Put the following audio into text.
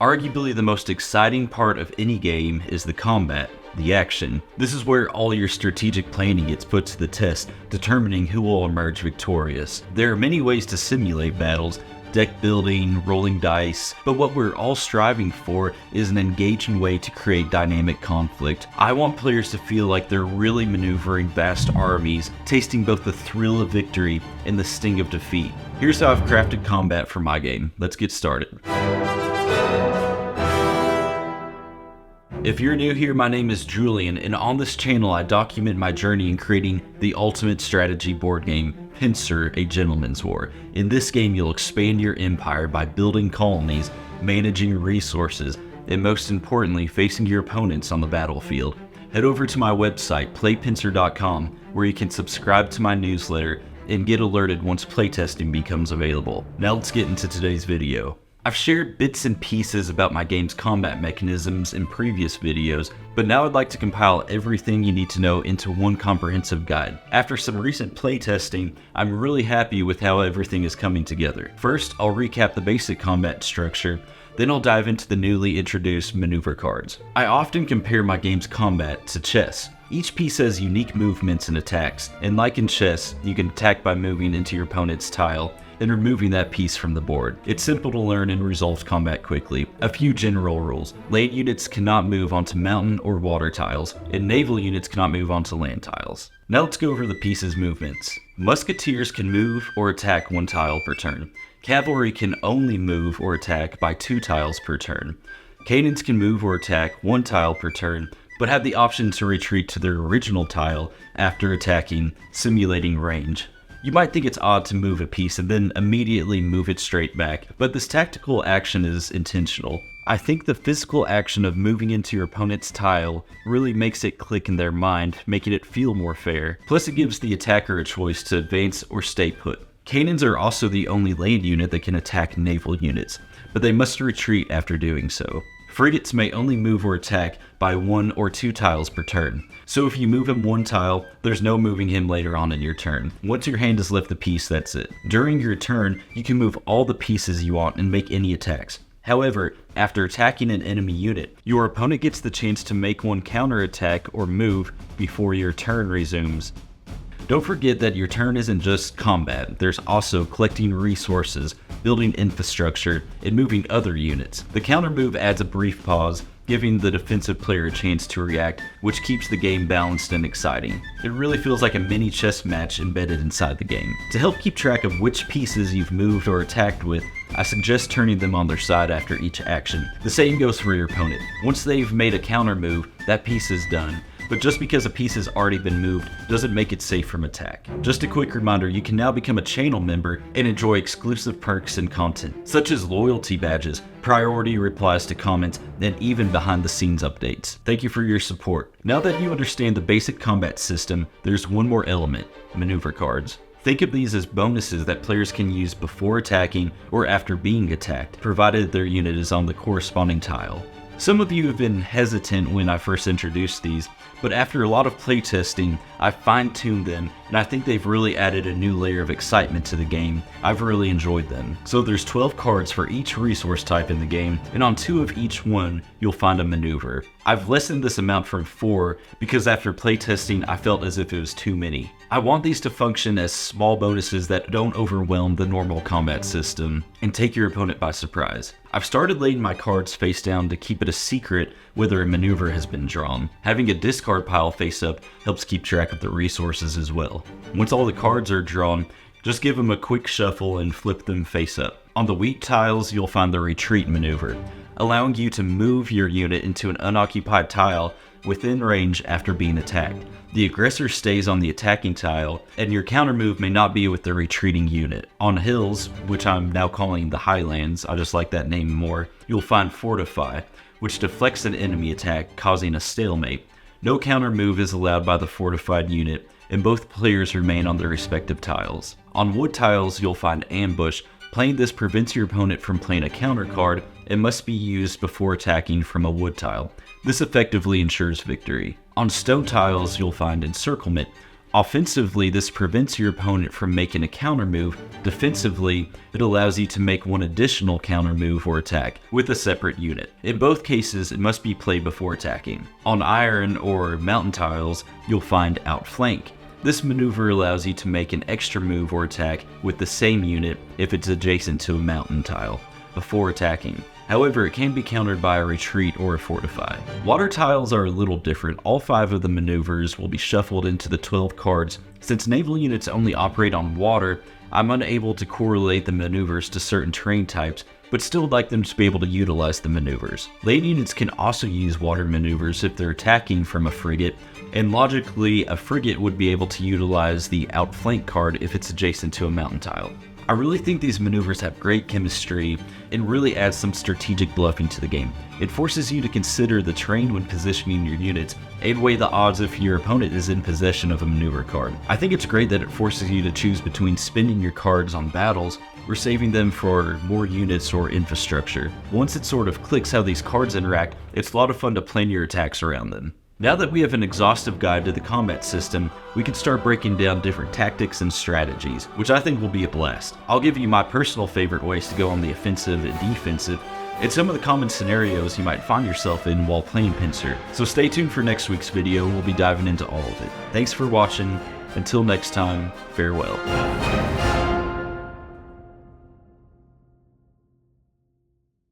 Arguably the most exciting part of any game is the combat, the action. This is where all your strategic planning gets put to the test, determining who will emerge victorious. There are many ways to simulate battles, deck building, rolling dice, but what we're all striving for is an engaging way to create dynamic conflict. I want players to feel like they're really maneuvering vast armies, tasting both the thrill of victory and the sting of defeat. Here's how I've crafted combat for my game. Let's get started. If you're new here, my name is Julian, and on this channel I document my journey in creating the ultimate strategy board game, Pincer: A Gentleman's War. In this game you'll expand your empire by building colonies, managing resources, and most importantly, facing your opponents on the battlefield. Head over to my website, playpincer.com, where you can subscribe to my newsletter and get alerted once playtesting becomes available. Now let's get into today's video. I've shared bits and pieces about my game's combat mechanisms in previous videos, but now I'd like to compile everything you need to know into one comprehensive guide. After some recent playtesting, I'm really happy with how everything is coming together. First, I'll recap the basic combat structure, then I'll dive into the newly introduced maneuver cards. I often compare my game's combat to chess. Each piece has unique movements and attacks, and like in chess, you can attack by moving into your opponent's tile and removing that piece from the board. It's simple to learn and resolves combat quickly. A few general rules. Land units cannot move onto mountain or water tiles, and naval units cannot move onto land tiles. Now let's go over the pieces' movements. Musketeers can move or attack one tile per turn. Cavalry can only move or attack by 2 tiles per turn. Cannons can move or attack 1 tile per turn, but have the option to retreat to their original tile after attacking, simulating range. You might think it's odd to move a piece and then immediately move it straight back, but this tactical action is intentional. I think the physical action of moving into your opponent's tile really makes it click in their mind, making it feel more fair. Plus it gives the attacker a choice to advance or stay put. Cannons are also the only land unit that can attack naval units, but they must retreat after doing so. Frigates may only move or attack by 1 or 2 tiles per turn, so if you move him 1 tile, there's no moving him later on in your turn. Once your hand has left the piece, that's it. During your turn, you can move all the pieces you want and make any attacks. However, after attacking an enemy unit, your opponent gets the chance to make one counterattack or move before your turn resumes. Don't forget that your turn isn't just combat, there's also collecting resources, building infrastructure, and moving other units. The counter move adds a brief pause, giving the defensive player a chance to react, which keeps the game balanced and exciting. It really feels like a mini chess match embedded inside the game. To help keep track of which pieces you've moved or attacked with, I suggest turning them on their side after each action. The same goes for your opponent. Once they've made a counter move, that piece is done. But just because a piece has already been moved doesn't make it safe from attack. Just a quick reminder, you can now become a channel member and enjoy exclusive perks and content, such as loyalty badges, priority replies to comments, and even behind the scenes updates. Thank you for your support. Now that you understand the basic combat system, there's one more element: maneuver cards. Think of these as bonuses that players can use before attacking or after being attacked, provided their unit is on the corresponding tile. Some of you have been hesitant when I first introduced these, but after a lot of playtesting, I've fine-tuned them, and I think they've really added a new layer of excitement to the game. I've really enjoyed them. So there's 12 cards for each resource type in the game, and on 2 of each one, you'll find a maneuver. I've lessened this amount from 4 because after playtesting, I felt as if it was too many. I want these to function as small bonuses that don't overwhelm the normal combat system and take your opponent by surprise. I've started laying my cards face down to keep it a secret whether a maneuver has been drawn. Having a discard pile face up helps keep track of the resources as well. Once all the cards are drawn, just give them a quick shuffle and flip them face up. On the weak tiles, you'll find the retreat maneuver, allowing you to move your unit into an unoccupied tile within range after being attacked. The aggressor stays on the attacking tile, and your counter move may not be with the retreating unit. On hills, which I'm now calling the Highlands, I just like that name more, you'll find Fortify, which deflects an enemy attack, causing a stalemate. No counter move is allowed by the fortified unit, and both players remain on their respective tiles. On wood tiles, you'll find Ambush. Playing this prevents your opponent from playing a counter card and must be used before attacking from a wood tile. This effectively ensures victory. On stone tiles, you'll find Encirclement. Offensively, this prevents your opponent from making a counter move. Defensively, it allows you to make one additional counter move or attack with a separate unit. In both cases, it must be played before attacking. On iron or mountain tiles, you'll find outflank. This maneuver allows you to make an extra move or attack with the same unit if it's adjacent to a mountain tile before attacking. However, it can be countered by a retreat or a fortify. Water tiles are a little different. All 5 of the maneuvers will be shuffled into the 12 cards. Since naval units only operate on water, I'm unable to correlate the maneuvers to certain terrain types, but still like them to be able to utilize the maneuvers. Land units can also use water maneuvers if they're attacking from a frigate, and logically, a frigate would be able to utilize the outflank card if it's adjacent to a mountain tile. I really think these maneuvers have great chemistry and really adds some strategic bluffing to the game. It forces you to consider the terrain when positioning your units and weigh the odds if your opponent is in possession of a maneuver card. I think it's great that it forces you to choose between spending your cards on battles or saving them for more units or infrastructure. Once it sort of clicks how these cards interact, it's a lot of fun to plan your attacks around them. Now that we have an exhaustive guide to the combat system, we can start breaking down different tactics and strategies, which I think will be a blast. I'll give you my personal favorite ways to go on the offensive and defensive, and some of the common scenarios you might find yourself in while playing Pincer. So stay tuned for next week's video, we'll be diving into all of it. Thanks for watching, until next time, farewell.